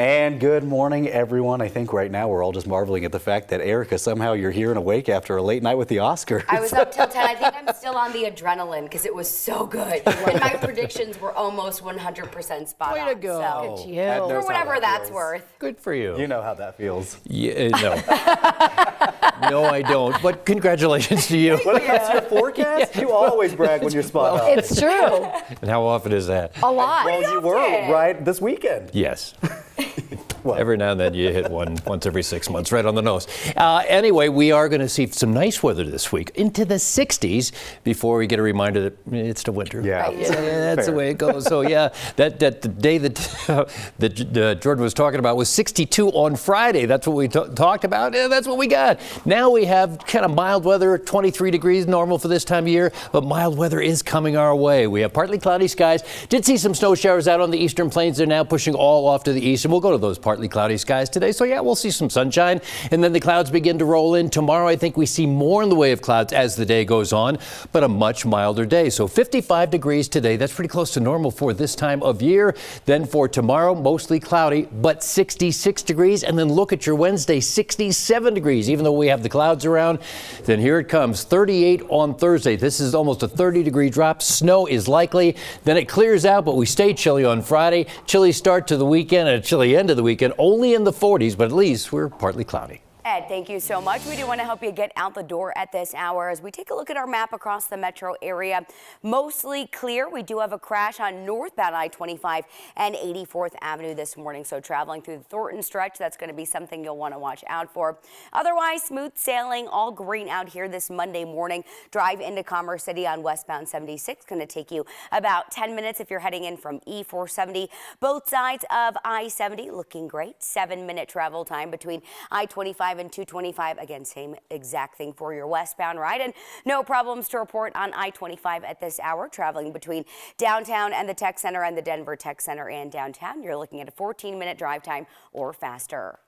And good morning, everyone. I think right now we're all just marveling at the fact that, Erica, somehow you're here and awake after a late night with the Oscars. I was up till 10. I think I'm still on the adrenaline because it was so good. And my predictions were almost 100% spot on. Way to go. So, Good to you. for whatever that's worth. Good for you. You know how that feels. Yeah, no. No, I don't. But congratulations to you. When it comes to your forecast, you always brag when you're spot on. It's true. And how often is that? A lot. Well, you were right this weekend. Yes. What? Every now and then you hit one once every 6 months, right on the nose. Anyway, we are going to see some nice weather this week, into the 60s, before we get a reminder that it's the winter. Yeah, Right. That's the way it goes. So yeah, that the day that Jordan was talking about was 62 on Friday. That's what we talked about. And that's what we got. Now we have kind of mild weather, 23 degrees normal for this time of year, but mild weather is coming our way. We have partly cloudy skies. Did see some snow showers out on the eastern plains. They're now pushing all off to the east, and we'll go to those partly cloudy skies today. So yeah, we'll see some sunshine, and then the clouds begin to roll in. Tomorrow, I think we see more in the way of clouds as the day goes on, but a much milder day. So 55 degrees today. That's pretty close to normal for this time of year. Then for tomorrow, mostly cloudy, but 66 degrees. And then look at your Wednesday, 67 degrees, even though we have the clouds around. Then here it comes, 38 on Thursday. This is almost a 30-degree drop. Snow is likely. Then it clears out, but we stay chilly on Friday. Chilly start to the weekend and a chilly end of the weekend. Only in the 40s, but at least we're partly cloudy. Ed, thank you so much. We do want to help you get out the door at this hour as we take a look at our map across the metro area. Mostly clear. We do have a crash on northbound I-25 and 84th Avenue this morning. So traveling through the Thornton stretch, that's going to be something you'll want to watch out for. Otherwise, smooth sailing, all green out here this Monday morning. Drive into Commerce City on westbound 76. Going to take you about 10 minutes if you're heading in from E470. Both sides of I-70 looking great. 7-minute travel time between I-25 and 225. Again, same exact thing for your westbound ride, and no problems to report on I-25 at this hour. Traveling between downtown and the Tech Center and the Denver Tech Center and downtown, you're looking at a 14-minute drive time or faster.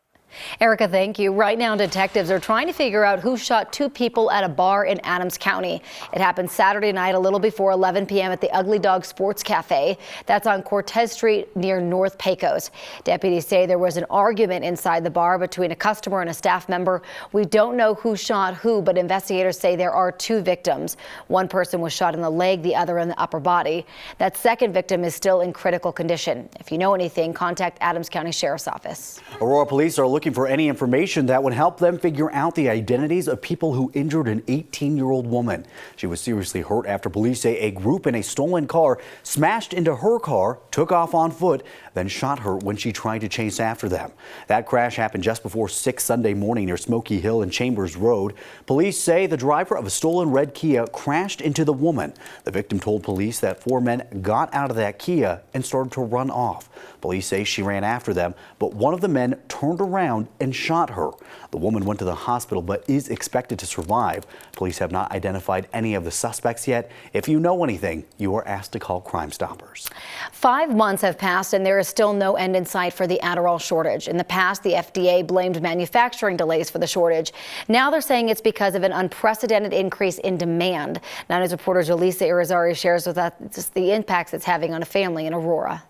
Erica, thank you. Right now, detectives are trying to figure out who shot 2 people at a bar in Adams County. It happened Saturday night a little before 11 p.m. at the Ugly Dog Sports Cafe. That's on Cortez Street near North Pecos. Deputies say there was an argument inside the bar between a customer and a staff member. We don't know who shot who, but investigators say there are 2 victims. One person was shot in the leg, the other in the upper body. That second victim is still in critical condition. If you know anything, contact Adams County Sheriff's Office. Aurora police are looking for any information that would help them figure out the identities of people who injured an 18-year-old woman. She was seriously hurt after police say a group in a stolen car smashed into her car, took off on foot, then shot her when she tried to chase after them. That crash happened just before 6 Sunday morning near Smoky Hill and Chambers Road. Police say the driver of a stolen red Kia crashed into the woman. The victim told police that 4 men got out of that Kia and started to run off. Police say she ran after them, but one of the men turned around and shot her. The woman went to the hospital but is expected to survive. Police have not identified any of the suspects yet. If you know anything, you are asked to call Crime Stoppers. 5 months have passed and there is still no end in sight for the Adderall shortage. In the past, the FDA blamed manufacturing delays for the shortage. Now they're saying it's because of an unprecedented increase in demand. Now, as reporters Elisa Irizarry shares with us just the impacts it's having on a family in Aurora.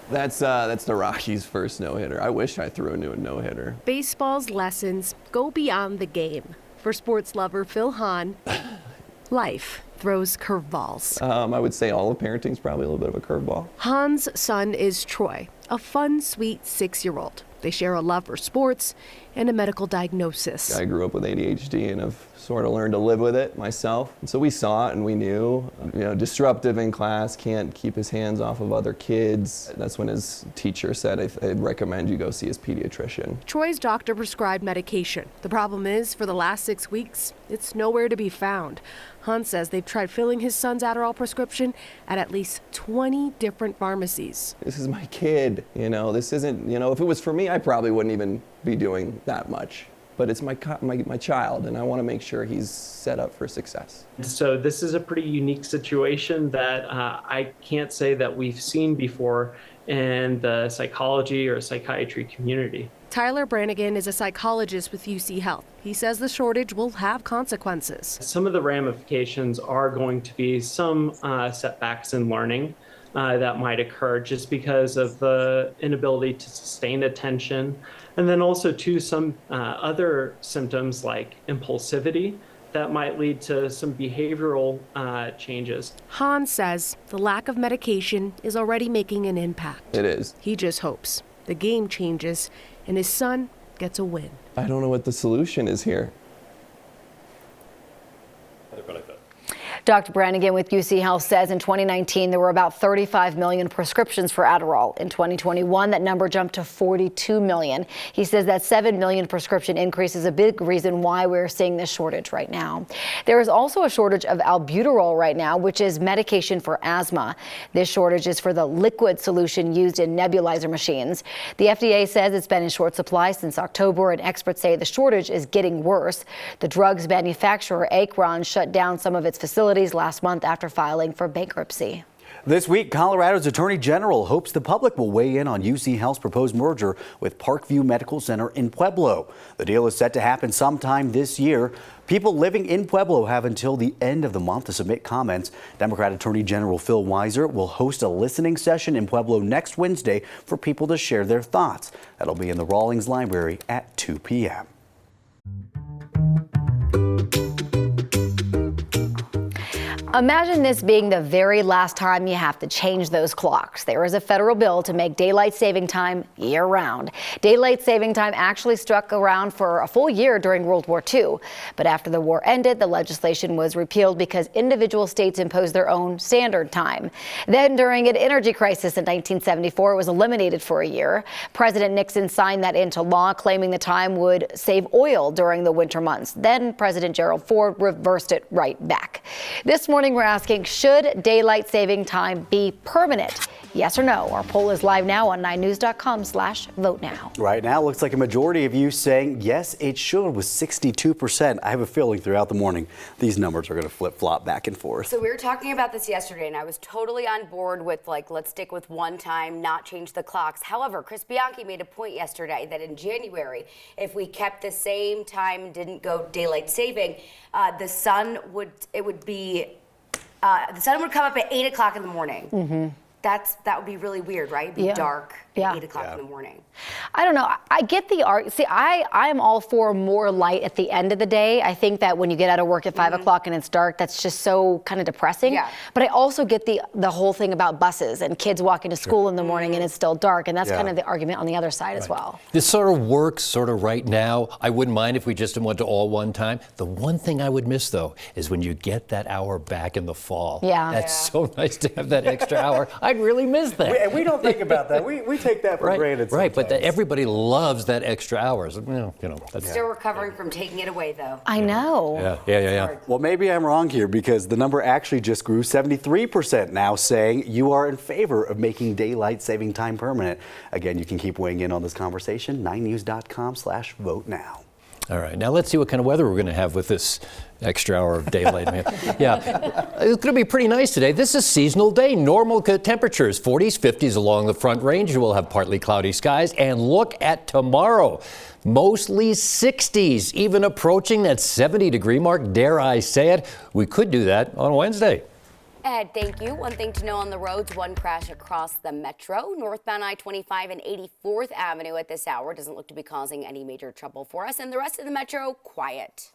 That's the Rockies' first no-hitter. I wish I threw a new no-hitter. Baseball's lessons go beyond the game. For sports lover Phil Hahn, life throws curveballs. I would say all of parenting's probably a little bit of a curveball. Hahn's son is Troy, a fun, sweet 6-year-old. They share a love for sports and a medical diagnosis. I grew up with ADHD and have sort of learned to live with it myself. And so we saw it and we knew, disruptive in class, can't keep his hands off of other kids. That's when his teacher said, I'd recommend you go see his pediatrician. Troy's doctor prescribed medication. The problem is, for the last 6 weeks, it's nowhere to be found. Hahn says they've tried filling his son's Adderall prescription at least 20 different pharmacies. This is my kid, this isn't, if it was for me, I probably wouldn't even be doing that much. But it's my child, and I want to make sure he's set up for success. So this is a pretty unique situation that I can't say that we've seen before in the psychology or psychiatry community. Tyler Brannigan is a psychologist with UC Health. He says the shortage will have consequences. Some of the ramifications are going to be some setbacks in learning. that might occur just because of the inability to sustain attention. And then also too, some other symptoms like impulsivity that might lead to some behavioral changes. Hans says the lack of medication is already making an impact. It is. He just hopes the game changes and his son gets a win. I don't know what the solution is here. Dr. Brannigan with UC Health says in 2019 there were about 35 million prescriptions for Adderall. In 2021, that number jumped to 42 million. He says that 7 million prescription increase is a big reason why we're seeing this shortage right now. There is also a shortage of albuterol right now, which is medication for asthma. This shortage is for the liquid solution used in nebulizer machines. The FDA says it's been in short supply since October, and experts say the shortage is getting worse. The drug's manufacturer, Akron, shut down some of its facilities last month after filing for bankruptcy. This week, Colorado's Attorney General hopes the public will weigh in on UC Health's proposed merger with Parkview Medical Center in Pueblo. The deal is set to happen sometime this year. People living in Pueblo have until the end of the month to submit comments. Democrat Attorney General Phil Weiser will host a listening session in Pueblo next Wednesday for people to share their thoughts. That'll be in the Rawlings Library at 2 p.m. Imagine this being the very last time you have to change those clocks. There is a federal bill to make daylight saving time year-round. Daylight saving time actually stuck around for a full year during World War II. But after the war ended, the legislation was repealed because individual states imposed their own standard time. Then during an energy crisis in 1974, it was eliminated for a year. President Nixon signed that into law, claiming the time would save oil during the winter months. Then President Gerald Ford reversed it right back. This morning, we're asking, should daylight saving time be permanent? Yes or no? Our poll is live now on 9news.com/vote now. Right now, it looks like a majority of you saying yes, it should, with 62%. I have a feeling throughout the morning these numbers are going to flip-flop back and forth. So we were talking about this yesterday, and I was totally on board with, like, let's stick with one time, not change the clocks. However, Chris Bianchi made a point yesterday that in January, if we kept the same time, didn't go daylight saving, the sun would come up at 8 o'clock in the morning. Mm-hmm. That would be really weird, right? It'd be dark at 8 o'clock in the morning. I don't know. I get the art. See, I am all for more light at the end of the day. I think that when you get out of work at 5 o'clock and it's dark, that's just so kind of depressing. Yeah. But I also get the whole thing about buses and kids walking to school in the morning and it's still dark. And that's kind of the argument on the other side as well. This sort of works sort of right now. I wouldn't mind if we just went to all one time. The one thing I would miss, though, is when you get that hour back in the fall. Yeah. That's so nice to have that extra hour. I'd really miss that. We don't think about that. We take that for granted. Right, but everybody loves that extra hours. That's still recovering from taking it away, though. I know. Yeah. Well, maybe I'm wrong here because the number actually just grew. 73% now saying you are in favor of making daylight saving time permanent. Again, you can keep weighing in on this conversation. 9news.com/vote now. All right, now let's see what kind of weather we're going to have with this extra hour of daylight. Yeah, it's going to be pretty nice today. This is a seasonal day. Normal temperatures, 40s, 50s along the Front Range. We'll have partly cloudy skies. And look at tomorrow. Mostly 60s, even approaching that 70-degree mark. Dare I say it? We could do that on Wednesday. Ed, thank you. One thing to know on the roads, one crash across the metro. Northbound I-25 and 84th Avenue at this hour doesn't look to be causing any major trouble for us. And the rest of the metro, quiet.